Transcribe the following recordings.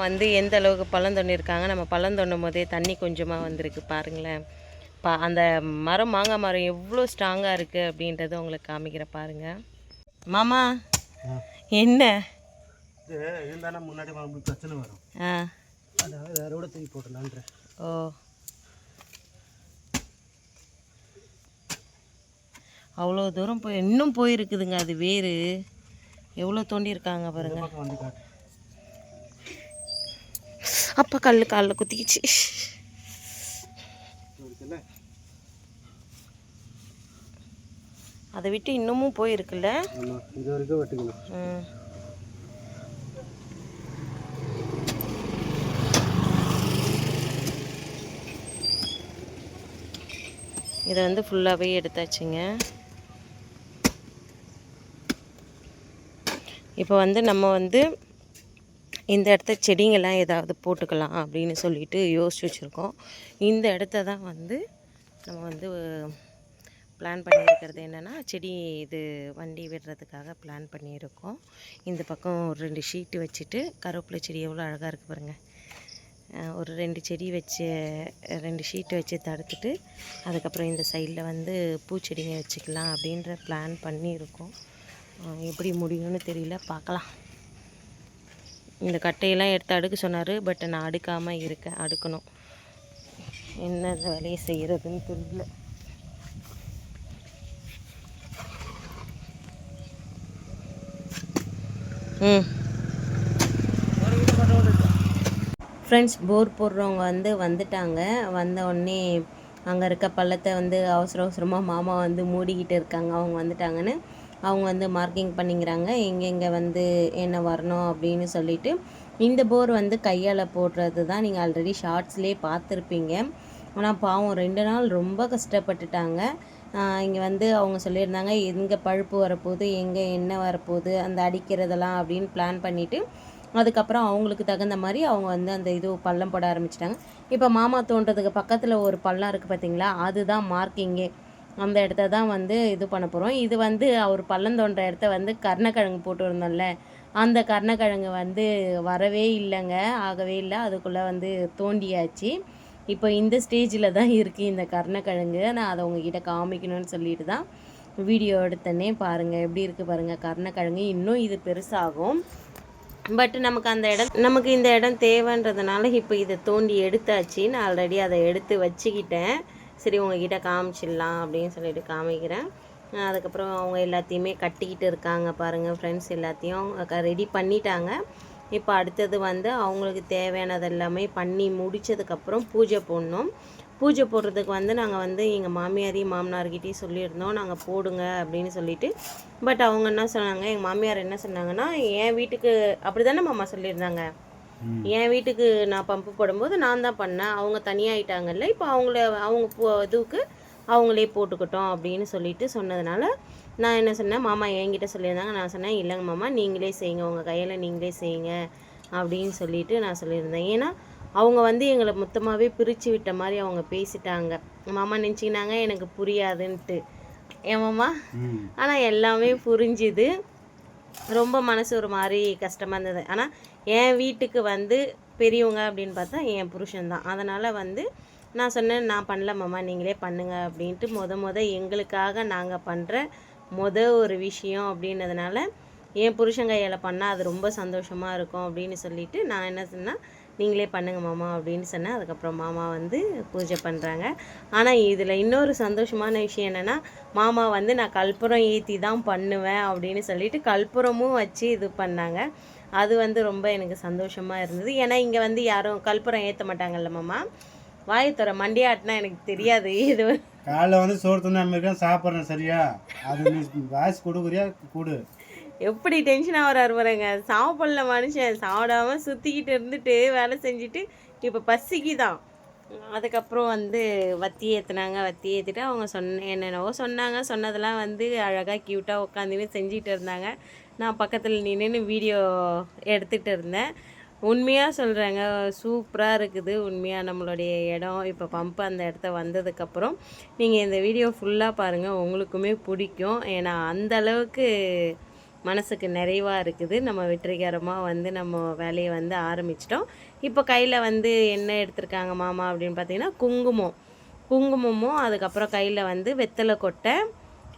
வந்து எந்த அளவுக்கு பள்ளம் தோண்டியிருக்காங்க. நம்ம பள்ளம் தோண்டும் போதே தண்ணி கொஞ்சமாக வந்திருக்கு பாருங்களேன். அந்த மரம் மாங்காய் மரம் எவ்வளோ ஸ்ட்ராங்காக இருக்குது அப்படின்றத உங்களுக்கு காமிக்கிற பாருங்க மாமா. என்ன இருந்தாலும் முன்னாடி பிரச்சனை வரும். அதாவது வேறோட தூக்கி போட்டுலான்றேன். ஓ, அவ்வளோ தூரம் போய் இன்னும் போயிருக்குதுங்க. அது வேறு எவ்வளோ தோண்டியிருக்காங்க பாருங்க. அப்போ காலில் குத்திக்கிச்சு. அதை விட்டு இன்னமும் போயிருக்குல்ல. இது வரைக்கும் வெட்டிக்கணும். இதை வந்து ஃபுல்லாகவே எடுத்தாச்சுங்க. இப்போ வந்து நம்ம வந்து இந்த இடத்த செடிங்கெல்லாம் ஏதாவது போட்டுக்கலாம் அப்படின்னு சொல்லிட்டு யோசிச்சு வச்சுருக்கோம். இந்த இடத்த தான் வந்து நம்ம வந்து பிளான் பண்ணியிருக்கிறது என்னென்னா, செடி இது வண்டி விடுறதுக்காக பிளான் பண்ணியிருக்கோம். இந்த பக்கம் ஒரு 2 ஷீட்டு வச்சுட்டு, கருவேப்பிலை செடி எவ்வளோ அழகாக இருக்குது பாருங்கள். ஒரு 2 செடி வச்சு 2 ஷீட்டு வச்சு தடுத்துட்டு, அதுக்கப்புறம் இந்த சைடில் வந்து பூச்செடிங்க வச்சுக்கலாம் அப்படின்ற பிளான் பண்ணியிருக்கோம். எப்படி முடியும்னு தெரியல, பார்க்கலாம். இந்த கட்டையெல்லாம் எடுத்து அடுக்க சொன்னார். பட் நான் அடுக்காமல் இருக்கேன், அடுக்கணும். என்ன வேலையை செய்கிறதுன்னு தெரியல. ஃப்ரெண்ட்ஸ், போர் போடுறவங்க வந்து வந்துட்டாங்க. வந்த உடனே அங்கே இருக்க பள்ளத்தை வந்து அவசரமாக மாமா வந்து மூடிக்கிட்டு இருக்காங்க. அவங்க வந்துட்டாங்கன்னு அவங்க வந்து மார்க்கிங் பண்ணிக்கிறாங்க, எங்கெங்கே வந்து என்ன வரணும் அப்படின்னு சொல்லிட்டு. இந்த போர் வந்து கையால் போடுறது தான். நீங்கள் ஆல்ரெடி ஷார்ட்ஸ்லேயே பார்த்துருப்பீங்க. ஆனால் பாவம் 2 நாள் ரொம்ப கஷ்டப்பட்டுட்டாங்க. இங்கே வந்து அவங்க சொல்லியிருந்தாங்க எங்கே பழுப்பு வரப்போகுது, எங்கே என்ன வரப்போகுது, அந்த அடிக்கிறதெல்லாம் அப்படின்னு பிளான் பண்ணிவிட்டு, அதுக்கப்புறம் அவங்களுக்கு தகுந்த மாதிரி அவங்க வந்து அந்த இது பள்ளம் போட ஆரம்பிச்சிட்டாங்க. இப்போ மாமா தோன்றதுக்கு பக்கத்தில் ஒரு பள்ளம் இருக்குது பார்த்தீங்களா, அதுதான் மார்க்கிங்கே. அந்த இடத்த தான் வந்து இது பண்ண போகிறோம். இது வந்து அவர் பள்ளம் தோன்ற இடத்த வந்து கருணக்கிழங்கு போட்டு இருந்தோம்ல, அந்த கருணக்கிழங்கு வந்து வரவே இல்லைங்க, ஆகவே இல்லை. அதுக்குள்ளே வந்து தோண்டியாச்சு. இப்போ இந்த ஸ்டேஜில் தான் இருக்குது இந்த கருணக்கிழங்கு. நான் அதை உங்ககிட்ட காமிக்கணும்னு சொல்லிட்டு தான் வீடியோ எடுத்தனே. பாருங்கள் எப்படி இருக்குது பாருங்கள் கருணக்கிழங்கு. இன்னும் இது பெருசாகும். பட் நமக்கு இந்த இடம் தேவைன்றதுனால இப்போ இதை தோண்டி எடுத்தாச்சு. நான் ஆல்ரெடி அதை எடுத்து வச்சுக்கிட்டேன். சரி உங்ககிட்ட காமிச்சிடலாம் அப்படின்னு சொல்லிட்டு காமிக்கிறேன். அதுக்கப்புறம் அவங்க எல்லாத்தையுமே கட்டிக்கிட்டு இருக்காங்க பாருங்கள் ஃப்ரெண்ட்ஸ். எல்லாத்தையும் ரெடி பண்ணிட்டாங்க. இப்போ அடுத்தது வந்து அவங்களுக்கு தேவையானது எல்லாமே பண்ணி முடித்ததுக்கப்புறம் பூஜை போடணும். பூஜை போடுறதுக்கு வந்து நாங்கள் வந்து எங்கள் மாமியாரையும் மாமனார்கிட்டையும் சொல்லியிருந்தோம், நாங்கள் போடுங்க அப்படின்னு சொல்லிட்டு. பட் அவங்க என்ன சொன்னாங்க, எங்கள் மாமியார் என்ன சொன்னாங்கன்னா, என் வீட்டுக்கு அப்படி தானே மாமா சொல்லியிருந்தாங்க, என் வீட்டுக்கு நான் பம்பு போடும்போது நான் தான் பண்ணேன், அவங்க தனியாகிட்டாங்கல்ல, இப்போ அவங்க இதுக்கு அவங்களே போட்டுக்கிட்டோம் அப்படின்னு சொல்லிட்டு சொன்னதுனால நான் என்ன சொன்னேன், மாமா என்கிட்ட சொல்லியிருந்தாங்க. நான் சொன்னேன், இல்லைங்க மாமா நீங்களே செய்யுங்க, உங்கள் கையில் நீங்களே செய்யுங்க அப்படின்னு சொல்லிட்டு நான் சொல்லியிருந்தேன். ஏன்னா அவங்க வந்து எங்களை மொத்தமாகவே பிரித்து விட்ட மாதிரி அவங்க பேசிட்டாங்க. மாமா நினச்சிக்கினாங்க எனக்கு புரியாதுன்ட்டு. ஏன் மாமா? ஆனால் எல்லாமே புரிஞ்சுது. ரொம்ப மனசு ஒரு மாதிரி கஷ்டமாக இருந்தது. ஆனால் என் வீட்டுக்கு வந்து பெரியவங்க அப்படின்னு பார்த்தா என் புருஷன்தான். அதனால் வந்து நான் சொன்னேன், நான் பண்ணல மாமா நீங்களே பண்ணுங்க அப்படின்ட்டு. எங்களுக்காக நாங்கள் பண்ணுற ஒரு விஷயம் அப்படின்னதுனால என் புருஷன் கையால் பண்ணால் அது ரொம்ப சந்தோஷமாக இருக்கும் அப்படின்னு சொல்லிவிட்டு நான் என்ன சொன்னேன், நீங்களே பண்ணுங்க மாமா அப்படின்னு சொன்னேன். அதுக்கப்புறம் மாமா வந்து பூஜை பண்ணுறாங்க. ஆனால் இதில் இன்னொரு சந்தோஷமான விஷயம் என்னென்னா, மாமா வந்து நான் கற்பூரம் ஏற்றி தான் பண்ணுவேன் அப்படின்னு சொல்லிட்டு கற்பூரமும் வச்சு இது பண்ணாங்க. அது வந்து ரொம்ப எனக்கு சந்தோஷமாக இருந்தது. ஏன்னா இங்கே வந்து யாரும் கற்பூரம் ஏற்ற மாட்டாங்கல்ல மாமா. வாயத்தோற மண்டியாட்டினா எனக்கு தெரியாது. இது காலைல வந்து சோறு தண்ணி சாப்பிட்றேன் சரியா, அது வாய்ஸ் கொடுக்குறியா கொடு. எப்படி டென்ஷனாக வராரு பாருங்க. சாப்பிடல மனுஷன், சாப்பிடாம சுற்றிக்கிட்டு இருந்துட்டு வேலை செஞ்சுட்டு இப்போ பசிக்கு தான். அதுக்கப்புறம் வந்து வத்தி ஏற்றுனாங்க. வத்தி ஏற்றிட்டு அவங்க என்னென்னவோ சொன்னதெல்லாம் வந்து அழகாக க்யூட்டாக உட்காந்துன்னு செஞ்சுட்டு இருந்தாங்க. நான் பக்கத்தில் நின்று வீடியோ எடுத்துகிட்டு இருந்தேன். உண்மையாக சொல்கிறேங்க, சூப்பராக இருக்குது உண்மையாக நம்மளுடைய இடம். இப்போ பம்பு அந்த இடத்த வந்ததுக்கப்புறம் நீங்கள் இந்த வீடியோ ஃபுல்லாக பாருங்கள், உங்களுக்குமே பிடிக்கும். ஏன்னா அந்தளவுக்கு மனசுக்கு நிறைவாக இருக்குது. நம்ம வெற்றிகரமாக வந்து நம்ம வேலையை வந்து ஆரம்பிச்சிட்டோம். இப்போ கையில் வந்து என்ன எடுத்திருக்காங்க மாமா அப்படின்னு பார்த்தீங்கன்னா குங்குமமும் அதுக்கப்புறம் கையில் வந்து வெத்தலை கொட்டை,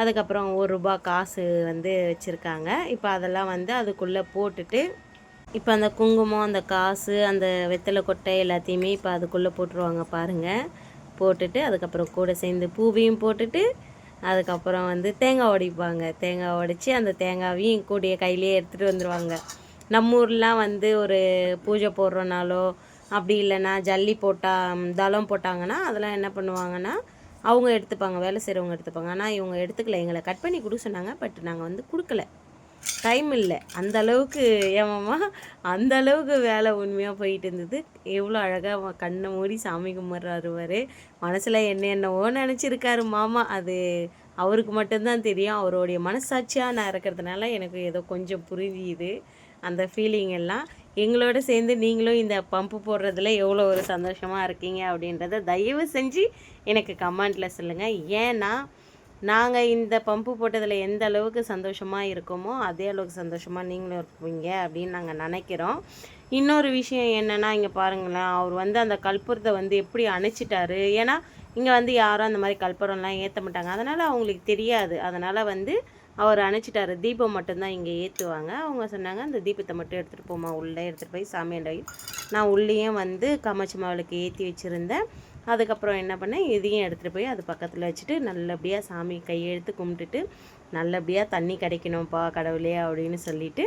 அதுக்கப்புறம் ₹1 காசு வந்து வச்சுருக்காங்க. இப்போ அதெல்லாம் வந்து அதுக்குள்ளே போட்டுட்டு, இப்போ அந்த குங்குமம், அந்த காசு, அந்த வெத்தலை கொட்டை எல்லாத்தையுமே இப்போ அதுக்குள்ளே போட்டுருவாங்க பாருங்கள். போட்டுட்டு அதுக்கப்புறம் கூட சேர்ந்து பூவையும் போட்டுட்டு, அதுக்கப்புறம் வந்து தேங்காய் உடைப்பாங்க. தேங்காய் உடைச்சி அந்த தேங்காவையும் கூடிய கையிலேயே எடுத்துகிட்டு வந்துடுவாங்க. நம்ம ஊர்லாம் வந்து ஒரு பூஜை போடுறனாலோ அப்படி இல்லைன்னா ஜல்லி போட்டால் தளம் போட்டாங்கன்னா அதெல்லாம் என்ன பண்ணுவாங்கன்னா அவங்க எடுத்துப்பாங்க, வேலை செய்கிறவங்க எடுத்துப்பாங்க. ஆனால் இவங்க எடுத்துக்கல. எங்களை கட் பண்ணி கொடுக்க சொன்னாங்க, பட் நாங்கள் வந்து கொடுக்கல, டைம் இல்லை. அந்த அளவுக்கு ஏமாம்மா அந்த அளவுக்கு வேலை உண்மையாக போயிட்டு இருந்தது. எவ்வளோ அழகாக கண்ணை மூடி சாமி கும்பிட்றாரு. மனசில் என்னவோ நினச்சிருக்காரு மாமா. அது அவருக்கு மட்டும்தான் தெரியும். அவருடைய மனசாட்சியாக நான் இருக்கிறதுனால எனக்கு ஏதோ கொஞ்சம் புரியுது அந்த ஃபீலிங் எல்லாம். எங்களோட சேர்ந்து நீங்களும் இந்த பம்பு போடுறதுல எவ்வளோ ஒரு சந்தோஷமாக இருக்கீங்க அப்படின்றத தயவு செஞ்சு எனக்கு கமெண்ட்டில் சொல்லுங்கள். ஏன்னா நாங்கள் இந்த பம்பு போட்டதில் எந்த அளவுக்கு சந்தோஷமாக இருக்கோமோ அதே அளவுக்கு சந்தோஷமாக நீங்களும் இருப்பீங்க அப்படின்னு நாங்கள் நினைக்கிறோம். இன்னொரு விஷயம் என்னென்னா, இங்கே பாருங்களேன், அவர் வந்து அந்த கற்பூரத்தை வந்து எப்படி அணைச்சிட்டாரு. ஏன்னா இங்கே வந்து யாரும் அந்த மாதிரி கற்பூரம்லாம் ஏற்ற மாட்டாங்க, அதனால் அவங்களுக்கு தெரியாது. அதனால் வந்து அவர் அணைச்சிட்டாரு. தீபம் மட்டும்தான் இங்கே ஏற்றுவாங்க. அவங்க சொன்னாங்க, அந்த தீபத்தை மட்டும் எடுத்துகிட்டு போமா, உள்ளே எடுத்துகிட்டு போய் சாமியாண்டை. நான் உள்ளேயும் வந்து காமாட்சி மாவுளுக்கு ஏற்றி வச்சுருந்தேன். அதுக்கப்புறம் என்ன பண்ணேன், இதையும் எடுத்துகிட்டு போய் அது பக்கத்தில் வச்சுட்டு நல்லபடியாக சாமி கையெழுத்து கும்பிட்டுட்டு நல்லபடியாக தண்ணி கிடைக்கணும்ப்பா கடவுளே அப்படின்னு சொல்லிவிட்டு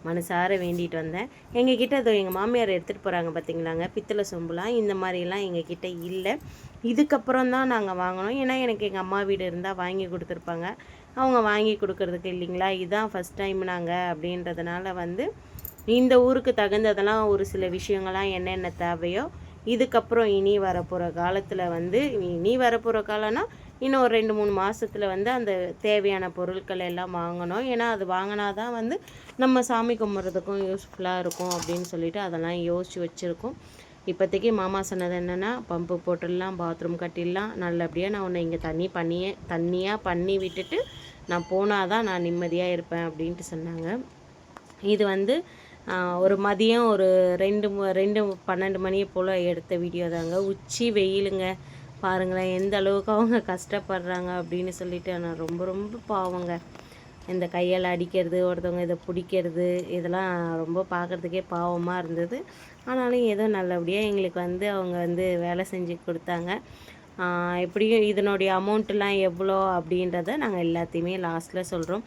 மனசார வேண்டிட்டு வந்தேன். எங்ககிட்ட அதோ எங்கள் மாமியார் எடுத்துகிட்டு போகிறாங்க பார்த்தீங்களாங்க பித்தளை சொம்புலாம். இந்த மாதிரிலாம் எங்ககிட்ட இல்லை. இதுக்கப்புறம் தான் நாங்கள் வாங்கினோம். ஏன்னா எனக்கு எங்கள் அம்மா வீடு இருந்தால் வாங்கி கொடுத்துருப்பாங்க, அவங்க வாங்கி கொடுக்கறதுக்கு இல்லைங்களா. இதுதான் ஃபஸ்ட் டைம் நாங்கள் அப்படின்றதுனால வந்து இந்த ஊருக்கு தகுந்ததெல்லாம் ஒரு சில விஷயங்கள்லாம் என்னென்ன தேவையோ இதுக்கப்புறம் இனி வரப்போகிற காலத்தில் வந்து இனி வரப்போகிற காலம்னா இன்னும் ஒரு 2-3 மாதத்தில் வந்து அந்த தேவையான பொருட்கள் எல்லாம் வாங்கணும். ஏன்னா அது வாங்கினா தான் வந்து நம்ம சாமி கும்பிட்றதுக்கும் யூஸ்ஃபுல்லாக இருக்கும் அப்படின்னு சொல்லிட்டு அதெல்லாம் யோசித்து வச்சுருக்கோம். இப்போதைக்கு மாமா சொன்னது என்னென்னா, பம்பு போட்டுடலாம், பாத்ரூம் கட்டிடலாம், நல்லபடியாக நான் உன்னை இங்கே தண்ணியாக பண்ணி விட்டுட்டு நான் போனால் தான் நான் நிம்மதியாக இருப்பேன் அப்படின்ட்டு சொன்னாங்க. இது வந்து ஒரு மதியம் ஒரு 2-12 மணியை போல் எடுத்த வீடியோ தாங்க. உச்சி வெயிலுங்க, பாருங்களேன் எந்த அளவுக்கு அவங்க கஷ்டப்படுறாங்க அப்படின்னு சொல்லிட்டு. நான் ரொம்ப பாவங்க. இந்த கையால் அடிக்கிறது, ஒருத்தவங்க இதை பிடிக்கிறது, இதெல்லாம் ரொம்ப பார்க்குறதுக்கே பாவமாக இருந்தது. ஆனாலும் ஏதோ நல்லபடியாக எங்களுக்கு வந்து அவங்க வந்து வேலை செஞ்சு கொடுத்தாங்க. எப்படியும் இதனுடைய அமௌண்ட்டெலாம் எவ்வளோ அப்படின்றத நாங்கள் எல்லாத்தையுமே லாஸ்ட்டில் சொல்கிறோம்.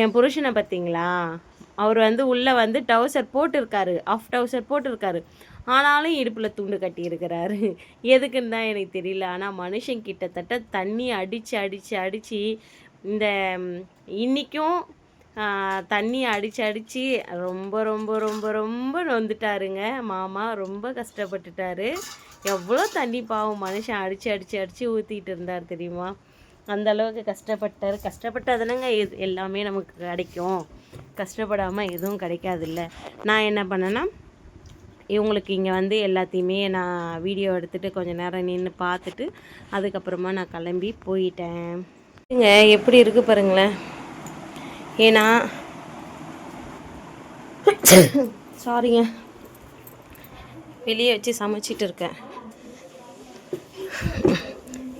என் புருஷனை பார்த்தீங்களா, அவர் வந்து உள்ளே வந்து டவுசர் போட்டிருக்காரு, ஆஃப் டவுசர் போட்டிருக்காரு, ஆனாலும் இடுப்பில் துண்டு கட்டியிருக்கிறாரு. எதுக்குன்னு தான் எனக்கு தெரியல. ஆனால் மனுஷன் கிட்டத்தட்ட தண்ணி அடித்து இந்த இன்றைக்கும் தண்ணி அடித்து ரொம்ப நொந்துட்டாருங்க மாமா. ரொம்ப கஷ்டப்பட்டுட்டாரு. எவ்வளோ தண்ணி பாவம் மனுஷன் அடித்து ஊற்றிட்டு இருந்தார் தெரியுமா. அந்த அளவுக்கு கஷ்டப்பட்டதுனங்க எல்லாமே நமக்கு கிடைக்கும். கஷ்டப்படாமல் எதுவும் கிடைக்காதுல்ல. நான் என்ன பண்ணேன்னா, இவங்களுக்கு இங்கே வந்து எல்லாத்தையுமே நான் வீடியோ எடுத்துகிட்டு கொஞ்சம் நேரம் நின்று பார்த்துட்டு அதுக்கப்புறமா நான் கிளம்பி போயிட்டேன். இங்க எப்படி இருக்குது பாருங்களேன். ஏன்னா சாரிங்க, வெளியே வச்சு சமைச்சிட்டு இருக்கேன்.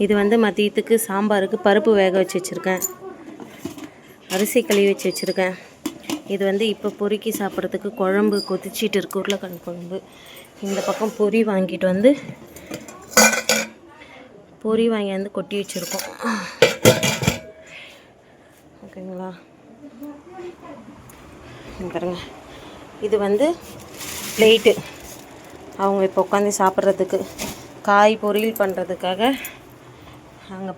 இது வந்து மதியத்துக்கு சாம்பாருக்கு பருப்பு வேக வச்சு வச்சுருக்கேன், அரிசி கழுவி வச்சு வச்சுருக்கேன். இது வந்து இப்போ பொறுக்கி சாப்பிட்றதுக்கு குழம்பு கொதிச்சிட்டு இருக்கு, உருளைக்கிழங்கு குழம்பு. இந்த பக்கம் பொரி வாங்கிட்டு வந்து கொட்டி வச்சுருக்கோம். ஓகேங்களா, பாருங்க. இது வந்து பிளேட்டு அவங்க இப்போ உட்காந்து சாப்பிட்றதுக்கு. காய் பொரியல் பண்ணுறதுக்காக அங்கே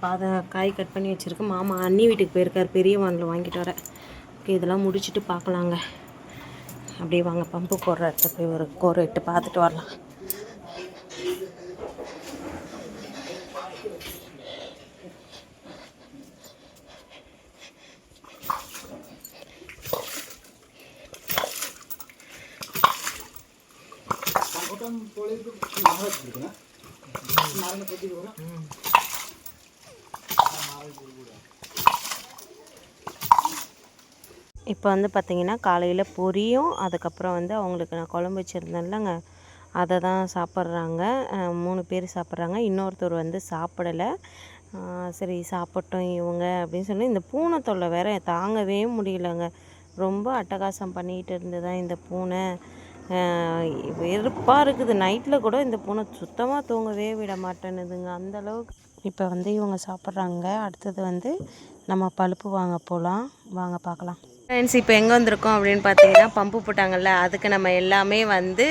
காய் கட் பண்ணி வச்சுருக்கு. மாமா அண்ணி வீட்டுக்கு போயிருக்கார், பெரிய வானில் வாங்கிட்டு வர. ஓகே, இதெல்லாம் முடிச்சுட்டு பார்க்கலாங்க. அப்படியே வாங்க பம்பு போடுற இடத்த போய் ஒரு கோரை இட்டு பார்த்துட்டு வரலாம். இப்போ வந்து பார்த்திங்கன்னா காலையில் பொரியும் அதுக்கப்புறம் வந்து அவங்களுக்கு நான் குழம்பு வச்சுருந்தேன்லங்க அதை தான் சாப்பிட்றாங்க. 3 பேர் சாப்பிட்றாங்க. இன்னொருத்தர் வந்து சாப்பிடலை. சரி சாப்பிட்டோம் இவங்க அப்படின்னு சொல்லி இந்த பூனை தொல்லை வேற தாங்கவே முடியலங்க. ரொம்ப அட்டகாசம் பண்ணிக்கிட்டு இருந்ததா இந்த பூனை. வெறுப்பாக இருக்குது. நைட்டில் கூட இந்த பூனை சுத்தமாக தூங்கவே விட மாட்டேன்னுதுங்க அந்தளவுக்கு. இப்போ வந்து இவங்க சாப்பிட்றாங்க. அடுத்தது வந்து நம்ம பழுப்பு வாங்க போகலாம். வாங்க பார்க்கலாம். ஃப்ரெண்ட்ஸ் இப்போ எங்கே வந்திருக்கோம் அப்படின்னு பார்த்தீங்கன்னா பம்பு போட்டாங்கல்ல அதுக்கு நம்ம எல்லாமே வந்து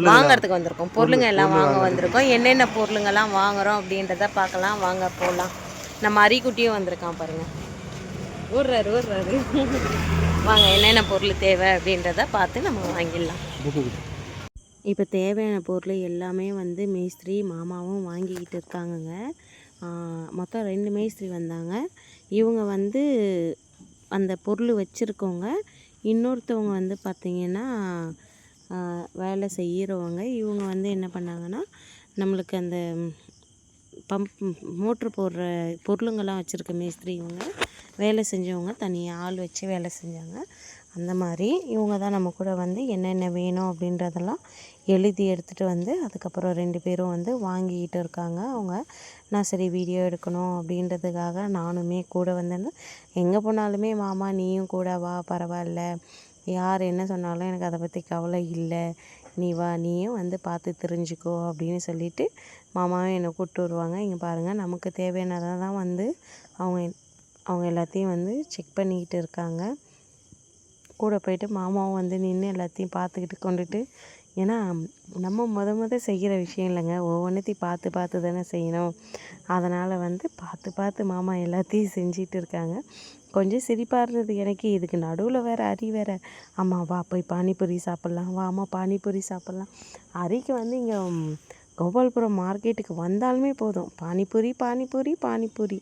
வாங்கிறதுக்கு வந்திருக்கோம். பொருளுங்க எல்லாம் வாங்க வந்திருக்கோம். என்னென்ன பொருளுங்கெல்லாம் வாங்குகிறோம் அப்படின்றத பார்க்கலாம். வாங்க போகலாம். நம்ம அரிக்குட்டியும் வந்திருக்கான் பாருங்கள். ஊர்றாரு வாங்க என்னென்ன பொருள் தேவை அப்படின்றத பார்த்து நம்ம வாங்கிடலாம். இப்போ தேவையான பொருள் எல்லாமே வந்து மேஸ்திரி மாமாவும் வாங்கிக்கிட்டு இருக்காங்கங்க. மொத்தம் 2 மேஸ்திரி வந்தாங்க. இவங்க வந்து அந்த பொருள் வச்சுருக்கவங்க. இன்னொருத்தவங்க வந்து பார்த்திங்கன்னா வேலை செய்கிறவங்க. இவங்க வந்து என்ன பண்ணாங்கன்னா நம்மளுக்கு அந்த மோட்ரு போடுற பொருளுங்கள்லாம் வச்சுருக்க மேஸ்திரி இவங்க. வேலை செஞ்சவங்க தனியாக ஆள் வச்சு வேலை செஞ்சாங்க. அந்த மாதிரி இவங்க தான் நம்ம கூட வந்து என்னென்ன வேணும் அப்படின்றதெல்லாம் எழுதி எடுத்துகிட்டு வந்து அதுக்கப்புறம் 2 பேரும் வந்து வாங்கிக்கிட்டு இருக்காங்க. அவங்க நான் சரி வீடியோ எடுக்கணும் அப்படின்றதுக்காக நானுமே கூட வந்தேன்னு. எங்கே போனாலுமே மாமா நீயும் கூட வா பரவாயில்ல, யார் என்ன சொன்னாலும் எனக்கு அதை பற்றி கவலை இல்லை, நீ வா நீயும் வந்து பார்த்து தெரிஞ்சுக்கோ அப்படின்னு சொல்லிவிட்டு மாமாவும் என்னை கூப்பிட்டு வருவாங்க. இங்கே பாருங்கள் நமக்கு தேவையானதை தான் வந்து அவங்க எல்லாத்தையும் வந்து செக் பண்ணிக்கிட்டு இருக்காங்க. கூட போயிட்டு மாமாவும் வந்து நின்று எல்லாத்தையும் பார்த்துக்கிட்டு கொண்டுட்டு. ஏன்னா நம்ம முத செய்கிற விஷயம் இல்லைங்க, ஒவ்வொன்றத்தையும் பார்த்து தானே செய்யணும். அதனால் வந்து பார்த்து மாமா எல்லாத்தையும் செஞ்சிட்டு இருக்காங்க. கொஞ்சம் சிரிப்பாக இருந்தது எனக்கு. இதுக்கு நடுவில் வேறு அரி வேறு. அம்மா வா போய் பானிபூரி சாப்பிட்லாம், வா அம்மா பானிபூரி சாப்பிட்லாம். அரிக்கு வந்து இங்கே கோபால்புரம் மார்க்கெட்டுக்கு வந்தாலுமே போதும் பானிபூரி.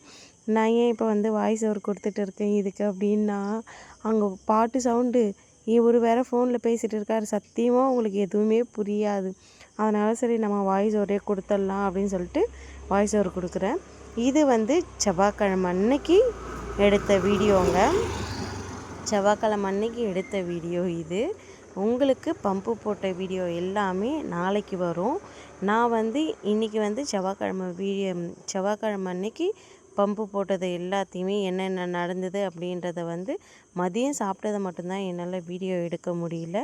நான் ஏன் இப்போ வந்து வாய்ஸ் ஓவர் கொடுத்துட்டு இருக்கேன் இதுக்கு அப்படின்னா, அங்கே பாட்டு சவுண்டு இவர் வேறு ஃபோனில் பேசிகிட்டு இருக்கார். சத்தியமாக உங்களுக்கு எதுவுமே புரியாது. அதனால் சரி நம்ம வாய்ஸ் ஓவரே கொடுத்துடலாம் அப்படின்னு சொல்லிட்டு வாய்ஸ் ஓவர் கொடுக்குறேன். இது வந்து செவ்வாய்க்கிழமை அன்னைக்கு எடுத்த வீடியோங்க. செவ்வாய்க்கிழமை அன்னைக்கு எடுத்த வீடியோ இது. உங்களுக்கு பம்பு போட்ட வீடியோ எல்லாமே நாளைக்கு வரும். நான் வந்து இன்றைக்கி வந்து செவ்வாய்க்கிழமை அன்னைக்கு பம்பு போட்டது எல்லாத்தையுமே என்னென்ன நடந்தது அப்படின்றத வந்து மதியம் சாப்பிட்டதை மட்டும்தான் என்னால் வீடியோ எடுக்க முடியல.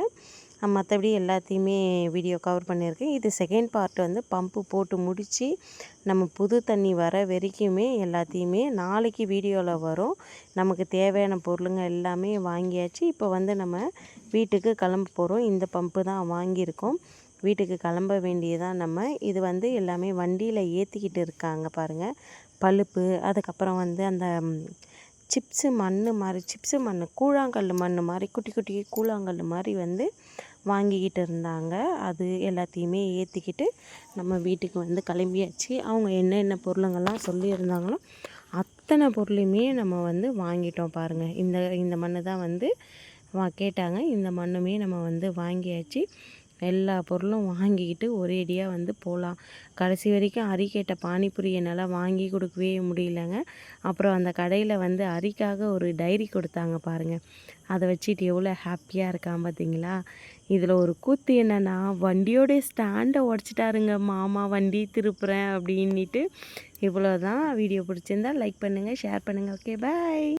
மற்றபடி எல்லாத்தையுமே வீடியோ கவர் பண்ணியிருக்கேன். இது செகண்ட் பார்ட் வந்து பம்பு போட்டு முடித்து நம்ம புது தண்ணி வர வரைக்குமே எல்லாத்தையுமே நாளைக்கு வீடியோவில் வரும். நமக்கு தேவையான பொருளுங்க எல்லாமே வாங்கியாச்சு. இப்போ வந்து நம்ம வீட்டுக்கு கிளம்ப போகிறோம். இந்த பம்பு தான் வாங்கியிருக்கோம். வீட்டுக்கு கிளம்ப வேண்டியதான் நம்ம. இது வந்து எல்லாமே வண்டியில் ஏற்றிக்கிட்டு இருக்காங்க பாருங்கள். பழுப்பு அதுக்கப்புறம் வந்து அந்த சிப்ஸு மண் கூழாங்கல் மண் மாதிரி குட்டி கூழாங்கல் மாதிரி வந்து வாங்கிக்கிட்டு இருந்தாங்க. அது எல்லாத்தையுமே ஏற்றிக்கிட்டு நம்ம வீட்டுக்கு வந்து கிளம்பியாச்சு. அவங்க என்னென்ன பொருளுங்கள்லாம் சொல்லியிருந்தாங்களோ அத்தனை பொருளையுமே நம்ம வந்து வாங்கிட்டோம் பாருங்கள். இந்த மண் தான் வந்து கேட்டாங்க. இந்த மண்ணுமே நம்ம வந்து வாங்கியாச்சு. எல்லா பொருளும் வாங்கிக்கிட்டு ஒரேடியாக வந்து போகலாம். கடைசி வரைக்கும் அரி கேட்ட பானிபூரி என்னால் வாங்கி கொடுக்கவே முடியலங்க. அப்புறம் அந்த கடையில் வந்து அரிக்காக ஒரு டைரி கொடுத்தாங்க பாருங்கள். அதை வச்சுட்டு எவ்வளோ ஹாப்பியாக இருக்கான் பார்த்தீங்களா. இதில் ஒரு கூத்து என்னென்னா வண்டியோடைய ஸ்டாண்டை உடச்சிட்டாருங்க மாமா, வண்டி திருப்புறேன் அப்படின்ட்டு. இவ்வளோ தான். வீடியோ பிடிச்சிருந்தா லைக் பண்ணுங்கள், ஷேர் பண்ணுங்கள். Okay bye.